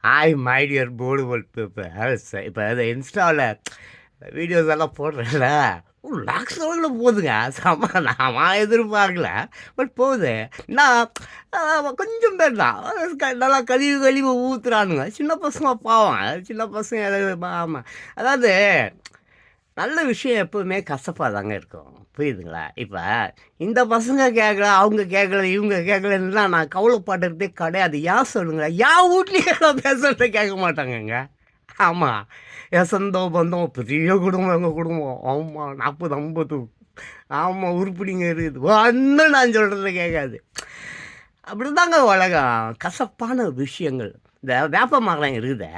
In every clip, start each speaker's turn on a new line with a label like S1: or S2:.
S1: Hi my dear போர்டுவல் peoples. இப்போ அது இன்ஸ்டாவில் வீடியோஸ் எல்லாம் போடுறேன்ல, லாக்ஸ் லெவலில் போகுதுங்க. செம்ம நான் எதிர்பார்க்கல, பட் போகுது. நான் கொஞ்சம் பேர் தான் நல்லா கழிவு கழிவு ஊற்றுறானுங்க. சின்ன பசங்க பாவம், சின்ன பசங்க. ஆமாம், அதாவது நல்ல விஷயம் எப்போவுமே கசப்பாக தாங்க இருக்கும், புரியுதுங்களா? இப்போ இந்த பசங்க கேட்கல, அவங்க கேட்கல, இவங்க கேட்கலன்னா நான் கவலைப்படுறதே கிடையாது. ஏன் சொல்லுங்க, என் வீட்லேயே நான் பேசுகிறத கேட்க மாட்டாங்கங்க. ஆமாம், என் சொந்தம் பந்தம் பெரிய குடும்பம், எங்கள் குடும்பம். ஆமாம், 40 50. ஆமாம், உருப்படிங்க இருக்குது. ஒன்றும் நான் சொல்கிறத கேட்காது. அப்படி தாங்க உலகம். கசப்பான விஷயங்கள். இந்த வேப்ப மரம் இருக்குதே,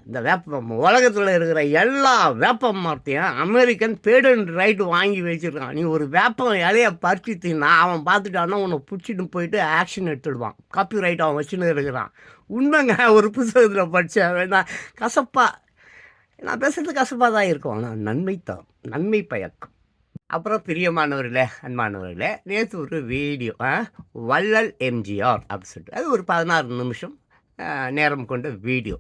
S1: இந்த வேப்ப உலகத்தில் இருக்கிற எல்லா வேப்ப மரத்தையும் அமெரிக்கன் பேடன்ட் ரைட்டு வாங்கி வச்சுருக்கான். நீ ஒரு வேப்பம் இலையை பறிச்சுட்டின்னா அவன் பார்த்துட்டான்னா உன்னை பிடிச்சிட்டு போயிட்டு ஆக்ஷன் எடுத்துடுவான். காப்பி ரைட் அவன் வச்சுன்னு இருக்கிறான். உண்மைங்க, ஒரு புத்தகத்தில் படித்தேன். நான் கசப்பாக நான் பேசுகிறது கசப்பாக தான் இருக்கும், ஆனால் நன்மை தான், நன்மை பயக்கும். அப்புறம் பிரியமானவர்களே, அன்பானவர்களே, நேற்று ஒரு வீடியோ, வள்ளல் எம்ஜிஆர் அப்படின்னு சொல்லிட்டு, அது ஒரு 16 நிமிஷம் நேரம் கொண்ட வீடியோ.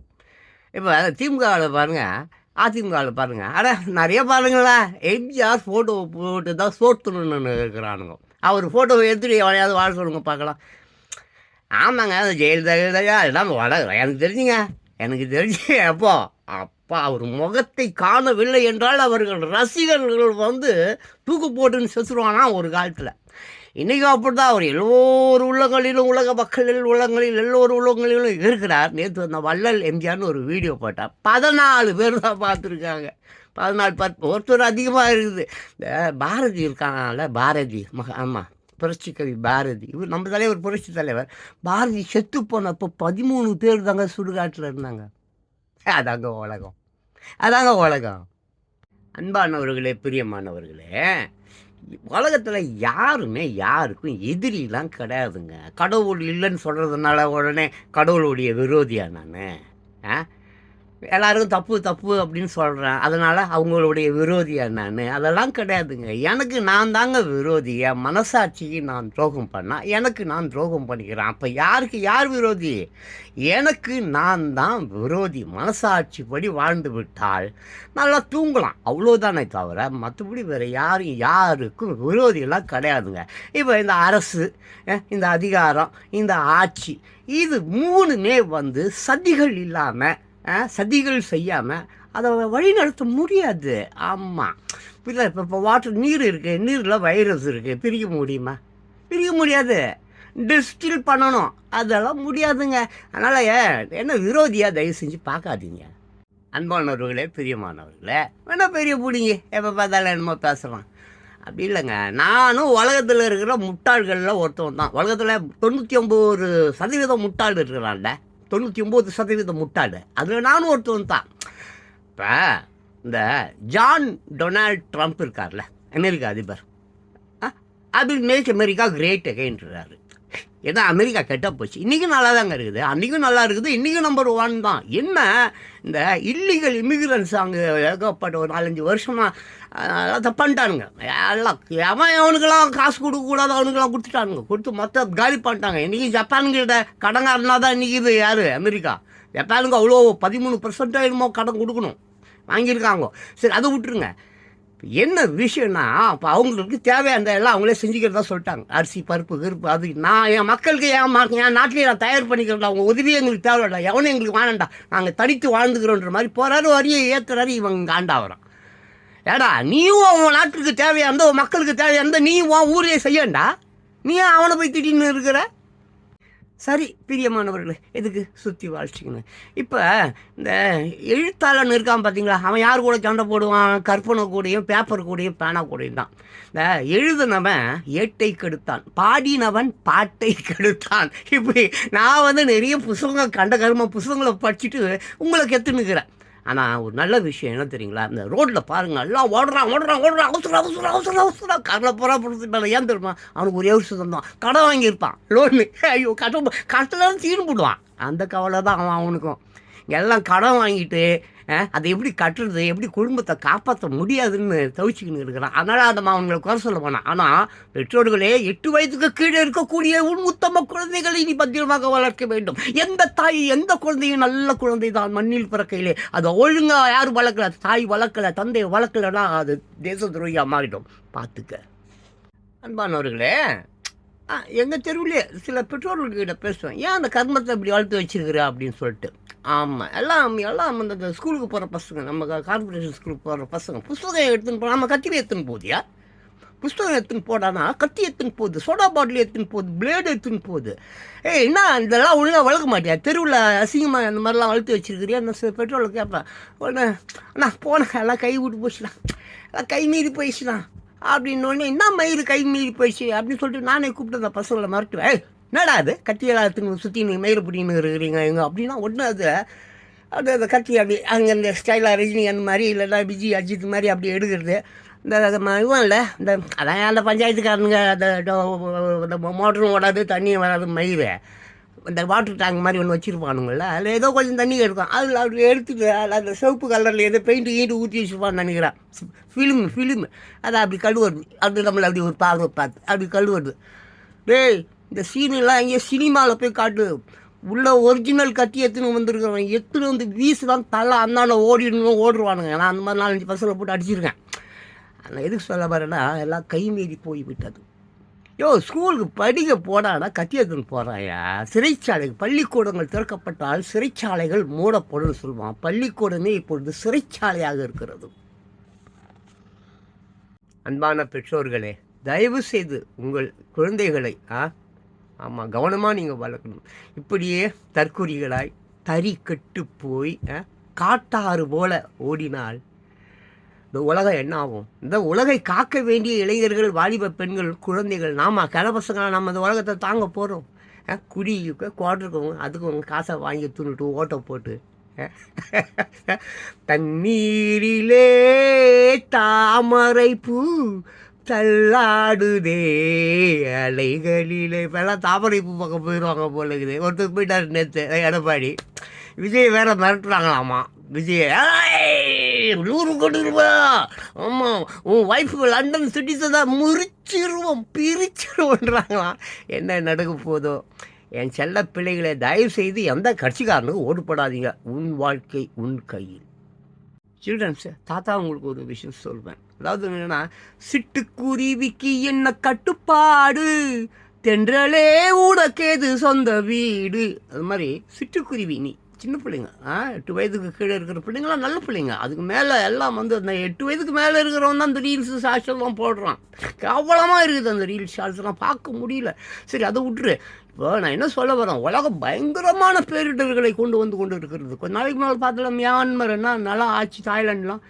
S1: இப்போ திமுகவில் பாருங்கள், அதிமுகவில் பாருங்கள், அட நிறைய பாருங்களா, எம்ஜிஆர் ஃபோட்டோ போட்டு தான் சோத்துணுன்னு இருக்கிறானுங்க. அவர் ஃபோட்டோவை எடுத்துகிட்டு எவனையாவது வாழ சொல்லுங்க பார்க்கலாம். ஆமாங்க, ஜெயலலிதா எல்லாம் எனக்கு தெரிஞ்சுங்க, எனக்கு தெரிஞ்சு எப்போ அப்பா அவர் முகத்தை காணவில்லை என்றால் அவர்கள் ரசிகர்கள் வந்து தூக்கு போட்டுன்னு செத்துருவானா ஒரு காலத்தில். இன்றைக்கும் அப்படி தான் அவர் எல்லோரு உள்ளங்களிலும், உலக மக்களில் உள்ளங்களில் எல்லோரு உள்ளங்களிலும் இருக்கிறார். நேற்று அந்த வள்ளல் எம்ஜிஆர்னு ஒரு வீடியோ போட்டார். 14 பேர் தான் பார்த்துருக்காங்க. 14 10 ஒருத்தர் அதிகமாக இருக்குது. இந்த பாரதி இருக்காங்கல்ல, பாரதி ஆமாம், புரட்சி கவி பாரதி. இவர் நம்ம தலைவர், புரட்சி தலைவர் பாரதி செத்து போனப்போ 13 பேர் தாங்க சுடுகாட்டில் இருந்தாங்க. அதாங்க உலகம், அதாங்க உலகம். அன்பானவர்களே, பிரியமானவர்களே, உலகத்தில் யாருமே யாருக்கும் எதிரிலாம் கிடையாதுங்க. கடவுள் இல்லைன்னு சொல்கிறதுனால உடனே கடவுளுடைய விரோதியா நான்? எல்லாருக்கும் தப்பு தப்பு அப்படின்னு சொல்கிறேன், அதனால் அவங்களுடைய விரோதியா நான்? அதெல்லாம் கிடையாதுங்க. எனக்கு நான் தாங்க விரோதி. என் மனசாட்சிக்கு நான் துரோகம் பண்ணால் எனக்கு நான் துரோகம் பண்ணிக்கிறேன். அப்போ யாருக்கு யார் விரோதி? எனக்கு நான் தான் விரோதி. மனசாட்சிப்படி வாழ்ந்து விட்டால் நல்லா தூங்கலாம், அவ்வளோதானே தவிர மற்றபடி வேறு யாருக்கும் விரோதியெல்லாம் கிடையாதுங்க. இப்போ இந்த அரசு, இந்த அதிகாரம், இந்த ஆட்சி, இது மூணுமே வந்து சதிகள் இல்லாமல், சதிகள் செய்யாமல் அதை வழிநடத்த முடியாது. ஆமாம், இல்லை. இப்போ வாட்டர், நீர் இருக்குது, நீரில் வைரஸ் இருக்குது, பிரிக்க முடியுமா? பிரிக்க முடியாது. டிஸ்டில் பண்ணணும், அதெல்லாம் முடியாதுங்க. அதனால் என்ன விரோதியாக தயவு செஞ்சு பார்க்காதீங்க. அன்பானவர்களே, பிரியமானவர்களே, வேணால் பெரிய பிடிங்க எப்போ பார்த்தாலும் என்னமோ பேசலாம், அப்படி இல்லைங்க. நானும் உலகத்தில் இருக்கிற முட்டாள்களில் ஒருத்தவன் தான். உலகத்தில் 99% முட்டாள் இருக்கிறான்ல, 99% முட்டாள், அதில் நானும் ஒருத்தவன் தான். இப்போ இந்த ஜான் டொனால்ட் ட்ரம்ப் இருக்கார்ல, அமெரிக்கா அதிபர், அபில் மேக் அமெரிக்கா கிரேட் அகைன்றாரு. ஏன்னா அமெரிக்கா கெட்டால் போச்சு. இன்றைக்கும் நல்லா தாங்க இருக்குது, அன்றைக்கும் நல்லா இருக்குது, இன்றைக்கும் நம்பர் 1 தான். என்ன இந்த இல்லீகல் இமிக்ரன்ஸ் அங்கே ஏகப்பட்ட ஒரு 4-5 வருஷமாக எல்லாம் தப்பான்ட்டானுங்க. எல்லாம் அவனுக்கெல்லாம் காசு கொடுக்கக்கூடாது, அவனுக்கெல்லாம் கொடுத்துட்டானுங்க. கொடுத்து மொத்த காலி பண்ணிட்டாங்க. இன்றைக்கி ஜப்பானுங்கிட்ட கடங்காரனா தான் இன்றைக்கி இது யார்? அமெரிக்கா. ஜப்பானுக்கு அவ்வளோ 13% என்னமோ கடன் கொடுக்கணும், வாங்கியிருக்காங்க. சரி, அதை விட்டுருங்க. என்ன விஷயம்னா, அப்போ அவங்களுக்கு தேவையான எல்லாம் அவங்களே செஞ்சுக்கிறதா சொல்லிட்டாங்க. அரிசி, பருப்பு, கருப்பு, அது நான் என் மக்களுக்கு என் நாட்டிலே நான் தயார் பண்ணிக்கிறேன். அவங்க உதவி எங்களுக்கு தேவையில்லை, எவனும் எங்களுக்கு வேணாண்டா, நாங்கள் தனித்து வாழ்ந்துக்கிறோன்ற மாதிரி போகிறாரு. வரியை ஏற்றுறாரு, இவங்க ஆண்டாவறான். ஏடா, நீயும் அவன் நாட்டுக்கு தேவையானதோ, மக்களுக்கு தேவையானதோ நீயும் உன் ஊரையே செய்யண்டா, நீ அவனை போய் திட்டின்னு இருக்கிற? சரி, பிரியமானவர்களே, எதுக்கு சுற்றி வாழ்ச்சிக்கணும்? இப்போ இந்த எழுத்தாளன் இருக்கான் பார்த்தீங்களா, அவன் யார் கூட சண்டை போடுவான்? கற்பனை கூடையும் பேப்பர் கூடையும் பேனா கூடையும் தான். இந்த எழுதுனவன் ஏட்டை கெடுத்தான், பாடினவன் பாட்டை கெடுத்தான். இப்படி நான் வந்து நிறைய புத்தகங்கள், கண்ட கரும புத்தகங்களை படிச்சுட்டு உங்களுக்கு எத்துனுக்கிறேன். ஆனால் ஒரு நல்ல விஷயம் என்ன தெரியுங்களா? இந்த ரோட்டில் பாருங்கள், எல்லாம் ஓடுறான் அவசரம் கடலை போகிறா பொறுத்து. ஏன் தெரியுமா? அவனுக்கு ஒரே வருஷம் தான் கடன் வாங்கியிருப்பான், லோனு. ஐயோ, கட்டலாம் தீர்ந்து போடுவான். அந்த கவலை தான் அவனுக்கும். எல்லாம் கடன் வாங்கிட்டு அதை எப்படி கட்டுறது, எப்படி குடும்பத்தை காப்பாற்ற முடியாதுன்னு தவிச்சுக்கின்னு இருக்கிறான். அதனால் நம்ம அவங்களை குறை சொல்ல போனான். ஆனால் பெற்றோர்களே, 8 வயதுக்கு கீழே இருக்கக்கூடிய உத்தம குழந்தைகளை நீ பத்திரமாக வளர்க்க வேண்டும். எந்த தாய் எந்த குழந்தையும் நல்ல குழந்தை தான் மண்ணில் பிறக்கையிலே. அதை ஒழுங்காக யார் வளர்க்கல, தாய் வளர்க்கலை, தந்தை வளர்க்கலைன்னா அது தேச துரோகியாக மாறிடும். பார்த்துக்க. அன்பானவர்களே, எங்கள் தெருவிலே சில பெற்றோர்கள்கிட்ட பேசுவேன், ஏன் அந்த கர்மத்தை இப்படி வளர்த்து வச்சிருக்கிற அப்படின்னு சொல்லிட்டு. ஆமாம், எல்லாம் அந்த ஸ்கூலுக்கு போகிற பசங்க, நம்ம கார்பரேஷன் ஸ்கூலுக்கு போகிற பசங்க புஸ்தகம் எடுத்துன்னு போனால் நம்ம கத்திரி எடுத்துன்னு போதியா, புஸ்தகம் எடுத்துன்னு போடானா கத்தி எடுத்துன்னு போகுது, சோடா பாட்டில் எடுத்துன்னு போகுது, பிளேடு எடுத்துன்னு போகுது. என்ன இதெல்லாம் ஒழுங்காக வளர்க்க மாட்டியா, தெருவில் அசிங்கமாக அந்த மாதிரிலாம் வளர்த்து வச்சிருக்கிறியா? அந்த சில பெற்றோர்கள் கேட்பேன். உடனே அண்ணா போனேன், எல்லாம் கை விட்டு போச்சுண்ணா, எல்லாம் கை மீறி போயிடுச்சுண்ணா அப்படின்னோடனே, என்ன மயிறு கை மீறி போயிடுச்சு அப்படின்னு சொல்லிட்டு நானே கூப்பிட்டு அந்த பசங்களை மறட்டுவேன். என்னடா அது கத்தியெல்லாம் சுற்றி நீங்கள் மயிறு பிடின்னு இருக்கிறீங்க எங்கே அப்படின்னா, ஒன்று அது அந்த கத்தி அப்படி அங்கே இந்த ஸ்டைலாக ரஜினி அந்த மாதிரி இல்லைன்னா விஜய் அஜித் மாதிரி அப்படி எடுக்கிறது. இந்த இதுவும் இல்லை, இந்த அதான் அந்த பஞ்சாயத்துக்காரனுங்க அந்த மோட்டரும் ஓடாது தண்ணியும் வராது மயிறு, இந்த வாட்டர் டேங்க் மாதிரி ஒன்று வச்சுருப்பானுங்கள, அதில் ஏதோ கொஞ்சம் தண்ணி இருக்கும், அதில் அப்படி எடுத்துட்டு அந்த சிவப்பு கலரில் ஏதோ பெயிண்ட்டு ஊற்றி வச்சுருப்பான்னு நினைக்கிறேன். ஃபிலிம் அதை அப்படி கழுவுறது, அப்படி நம்மளை அப்படி ஒரு பார்வை பார்த்து அப்படி கழுவுறது. டேய், இந்த சீனெல்லாம் எங்கேயோ சினிமாவில் போய் காட்டு, உள்ள ஒரிஜினல் கத்தி எத்துன்னு வந்துருக்கிறவன் எத்துன்னு வந்து வீசு தான் தலை அந்தாண்ட ஓடுவானுங்க. நான் அந்த மாதிரி 4-5 பசங்களை போட்டு அடிச்சிருக்கேன். ஆனால் எதுக்கு சொல்ல வரேன்னா, எல்லாம் கை மீறி போய் விட்டது. ஸ்கூலுக்கு படிக்க போடானா கத்தி எடுத்துன்னு போகிறாயா, சிறைச்சாலைகள் பள்ளிக்கூடங்கள் திறக்கப்பட்டால் சிறைச்சாலைகள் மூடப்படும் சொல்லுவான். பள்ளிக்கூடமே இப்பொழுது சிறைச்சாலையாக இருக்கிறது. அன்பான பெற்றோர்களே, தயவு செய்து உங்கள் குழந்தைகளை ஆமாம் கவனமாக நீங்கள் வளர்க்கணும். இப்படியே தற்கொலைகளாய் தறி கட்டு போய் காட்டாறு போல ஓடினால் இந்த உலகம் என்ன ஆகும்? இந்த உலகை காக்க வேண்டிய இளைஞர்கள், வாலிப பெண்கள், குழந்தைகள், கிளை பசங்களாக நம்ம இந்த உலகத்தை தாங்க போகிறோம். குடி குவாட்ருக்கவங்க அதுக்கு காசை வாங்கி துணுட்டு ஓட்டை போட்டு தண்ணீரிலே தாமரை பூ தள்ளாடுதே அலைகளிலே. இப்போல்லாம் தாமரை பூ பக்கம் போயிடுவாங்க போல இருக்குது. ஒருத்தர் போயிட்டார் நேற்று எடப்பாடி. விஜய் வேற மிரட்டுறாங்களாமா. விஜய் 100 கோடி ரூபா, ஆமாம் உன் ஒய்ஃபு லண்டன் சிட்டிஸை தான் பிரிச்சிருவோன்றாங்களாம். என்ன நடக்க போதோ? என் செல்ல பிள்ளைகளை தயவு செய்து எந்த கட்சிக்காரனுக்கு ஓடுபடாதீங்க. உன் வாழ்க்கை உன் கையில். சில்ட்ரன்ஸு, தாத்தா உங்களுக்கு ஒரு விஷயம் சொல்வேன். அதாவது என்னென்னா, சிட்டுக்குருவிக்கு என்ன கட்டுப்பாடு, தென்றலே உனக்கேது சொந்த வீடு. அது மாதிரி சிட்டுக்குருவி நீ சின்ன பிள்ளைங்க, 8 வயதுக்கு கீழே இருக்கிற பிள்ளைங்களாம் நல்ல பிள்ளைங்க. அதுக்கு மேலே எல்லாம் வந்து அந்த 8 வயதுக்கு மேலே இருக்கிறவன் தான் அந்த ரீல்ஸு ஷார்ட்ஸ்லாம் போடுறான். கேவலமாக இருக்குது அந்த ரீல்ஸ் ஷார்ட்ஸ்லாம், பார்க்க முடியல. சரி, அதை விட்டுரு. இப்போ நான் என்ன சொல்ல வரேன், உலகம் பயங்கரமான பேரிடர்களை கொண்டு இருக்கிறது. கொஞ்ச நாளைக்கு மேலே பார்த்தல மியான்மர் என்ன நல்லா ஆச்சு, தாய்லாண்ட்லாம்.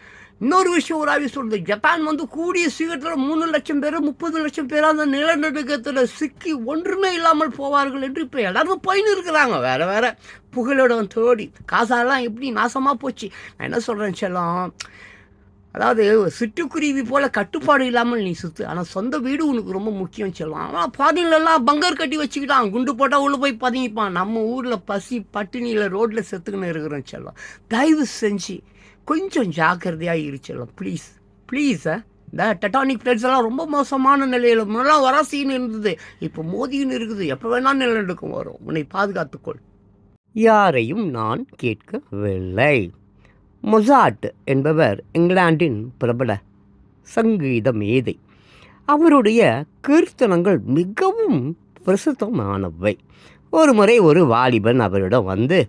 S1: இன்னொரு விஷயம் ஒரு ஆவி சொல்கிறது, ஜப்பான் வந்து கூடிய சீக்கிரத்தில் 3 லட்சம் பேர் 30 லட்சம் பேர் அந்த நிலநடுக்கத்தில் சிக்கி ஒன்றுமே இல்லாமல் போவார்கள் என்று இப்போ எல்லாரும் போயின்னு இருக்கிறாங்க. வேறு புகலிடம் தேடி. காசாலாம் எப்படி நாசமாக போச்சு. நான் என்ன சொல்கிறேன் செல்லம், அதாவது சிட்டுக்குருவி போல் கட்டுப்பாடு இல்லாமல் நீ சுற்று, ஆனால் சொந்த வீடு உனக்கு ரொம்ப முக்கியம் செல்லம். ஆனால் பாதிலெல்லாம் பங்கர் கட்டி வச்சுக்கிட்டான், குண்டு போட்டால் உள்ளே போய் பதுங்கிப்பான். நம்ம ஊரில் பசி பட்டினியில் ரோட்டில் செத்துக்கின்னு இருக்கிறோம் செல்லம். தயவு செஞ்சு கொஞ்சம் ஜாக்கிரதையாக இருச்செல்லாம் ப்ளீஸ். இந்த டெட்டானிக் பிளேட்ஸ் எல்லாம் ரொம்ப மோசமான நிலையில் முன்னெல்லாம் வராசின்னு இருந்தது, இப்போ மோதின்னு இருக்குது. எப்போ வேணால் நிலநடுக்கம் வரும். உன்னை பாதுகாத்துக்கொள். யாரையும் நான் கேட்கவில்லை. மொசார்ட் என்பவர் இங்கிலாந்தின் பிரபல சங்கீத மேதை. அவருடைய கீர்த்தனங்கள் மிகவும் பிரசித்தமானவை. ஒரு முறை ஒரு வாலிபன் அவரிடம் வந்து,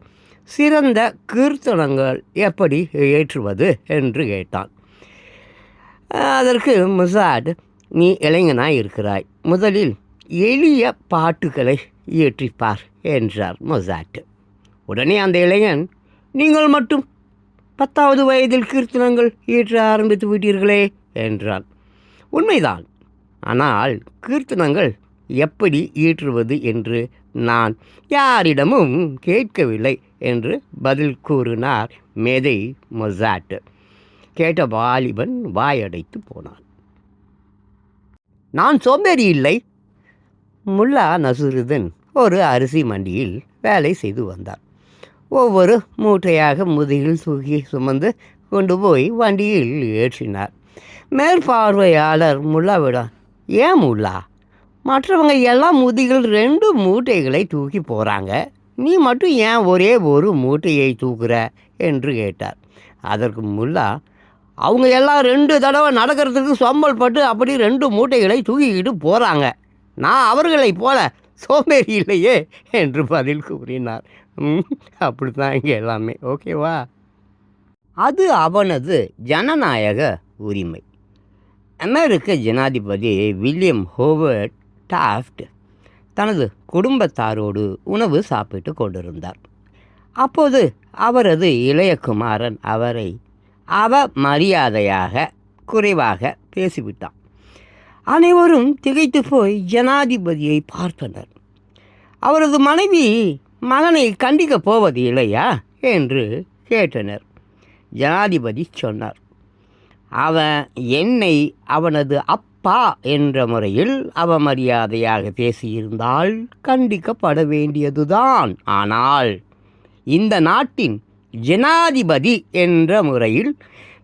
S1: சிறந்த கீர்த்தனங்கள் எப்படி ஏற்றுவது என்று கேட்டான். அதற்கு மொசார்ட், நீ இளைஞனாய் இருக்கிறாய், முதலில் எளிய பாட்டுகளை இயற்றிப்பார் என்றார் மொசார்ட். உடனே அந்த இளைஞன், நீங்கள் மட்டும் 10வது வயதில் கீர்த்தனங்கள் இயற்ற ஆரம்பித்து விட்டீர்களே என்றான். உண்மைதான், ஆனால் கீர்த்தனங்கள் எப்படி இயற்றுவது என்று நான் யாரிடமும் கேட்கவில்லை என்று பதில் கூறினார் மேதை மொசார்ட். கேட்ட வாலிபன் வாயடைத்து போனான். நான் சோம்பேறி இல்லை. முல்லா நசுருதன் ஒரு அரிசி மண்டியில் வேலை செய்து வந்தார். ஒவ்வொரு மூட்டையாக முதுகில் தூக்கி சுமந்து கொண்டு போய் வண்டியில் ஏற்றினார். மேற்பார்வையாளர் முல்லாவிடம், ஏன் முல்லா, மற்றவங்க எல்லாம் முதுகில் 2 மூட்டைகளை தூக்கி போகிறாங்க, நீ மட்டும் ஏன் ஒரே ஒரு மூட்டையை தூக்குற என்று கேட்டார். அதற்கு முல்லா, அவங்க எல்லாம் 2 தடவை நடக்கிறதுக்கு சோம்பல் பட்டு அப்படி 2 மூட்டைகளை தூக்கிக்கிட்டு போகிறாங்க, நான் அவர்களைப் போல சோம்பேறி இல்லையே என்று பதில் கூறினார். அப்படித்தான் இங்கே எல்லாமே. ஓகேவா? அது அவனது ஜனநாயக உரிமை. அமெரிக்க ஜனாதிபதி வில்லியம் ஹோவர்ட் டாஃப்ட் தனது குடும்பத்தாரோடு உணவு சாப்பிட்டு கொண்டிருந்தார். அப்போது அவரது இளைய குமாரன் அவரை அவமரியாதையாக குறைவாக பேசிவிட்டான். அனைவரும் திகைத்து போய் ஜனாதிபதியை பார்த்தனர். அவரது மனைவி மகனை கண்டிக்கப் போவது இல்லையா என்று கேட்டனர். ஜனாதிபதி சொன்னார், அவன் என்னை அவனது அப்பா என்ற முறையில் அவமரியாதையாக பேசியிருந்தால் கண்டிக்கப்பட வேண்டியதுதான். ஆனால் இந்த நாட்டின் ஜனாதிபதி என்ற முறையில்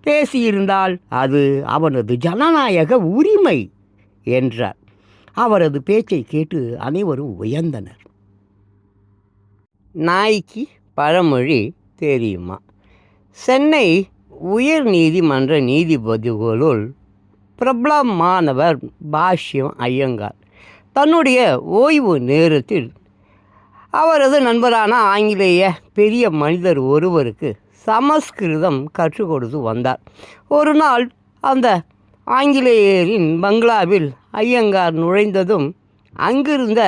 S1: பேசியிருந்தால் அது அவனது ஜனநாயக உரிமை என்றார். அவரது பேச்சை கேட்டு அனைவரும் உயர்ந்தனர். நாய்க்கு பழமொழி தெரியுமா? சென்னை உயர் நீதிமன்ற நீதிபதிகளுள் பிரபலமானவர் பாஷ்யம் ஐயங்கார். தன்னுடைய ஓய்வு நேரத்தில் அவரது நண்பரான ஆங்கிலேய பெரிய மனிதர் ஒருவருக்கு சமஸ்கிருதம் கற்றுக் கொடுத்து வந்தார். ஒரு நாள் அந்த ஆங்கிலேயரின் பங்களாவில் ஐயங்கார் நுழைந்ததும் அங்கிருந்த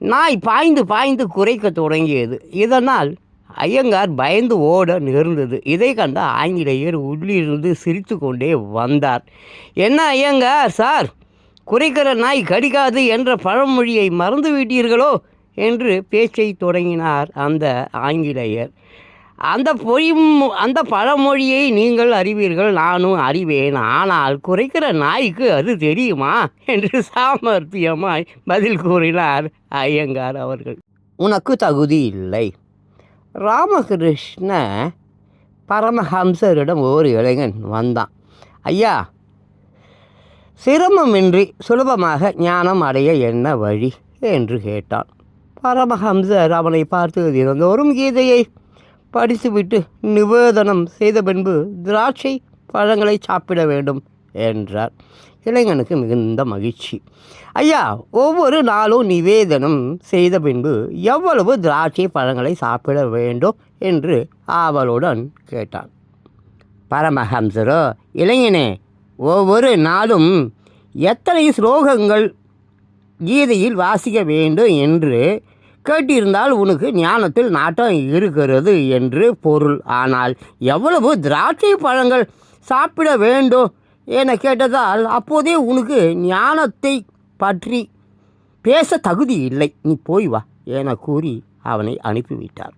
S1: நாய் பாய்ந்து பாய்ந்து குரைக்க தொடங்கியது. இதனால் ஐயங்கார் பயந்து ஓட நேர்ந்தது. இதை கண்ட ஆங்கிலேயர் உள்ளிருந்து சிரித்து கொண்டே வந்தார். என்ன ஐயங்கார் சார், குரைக்கிற நாய் கடிக்காது என்ற பழமொழியை மறந்து விட்டீர்களோ என்று பேச்சை தொடங்கினார் அந்த ஆங்கிலேயர். அந்த பழமொழியை நீங்கள் அறிவீர்கள், நானும் அறிவேன். ஆனால் குரைக்கிற நாய்க்கு அது தெரியுமா என்று சாமர்த்தியமாய் பதில் கூறினார் ஐயங்கார் அவர்கள். உனக்கு தகுதி இல்லை. ராமகிருஷ்ண பரமஹம்சரிடம் ஒரு இளைஞன் வந்தான். ஐயா, சிரமமின்றி சுலபமாக ஞானம் அடைய என்ன வழி என்று கேட்டான். பரமஹம்சர் அவனை பார்த்து, தினந்தோறும் கீதையை படித்துவிட்டு நிவேதனம் செய்த பின்பு திராட்சை பழங்களை சாப்பிட வேண்டும் என்றார். இளைஞனுக்கு மிகுந்த மகிழ்ச்சி. ஐயா, ஒவ்வொரு நாளும் நிவேதனம் செய்த பின்பு எவ்வளவு திராட்சை பழங்களை சாப்பிட வேண்டும் என்று ஆவலுடன் கேட்டான். பரமஹம்சரோ, இளைஞனே, ஒவ்வொரு நாளும் எத்தனை ஸ்லோகங்கள் கீதையில் வாசிக்க வேண்டும் என்று கேட்டிருந்தால் உனக்கு ஞானத்தில் நாட்டம் இருக்கிறது என்று பொருள். ஆனால் எவ்வளவு திராட்சை பழங்கள் சாப்பிட வேண்டும் என கேட்டதால் அப்போதே உனக்கு ஞானத்தை பற்றி பேச தகுதி இல்லை, நீ போய் வா என கூறி அவனை அனுப்பிவிட்டார்.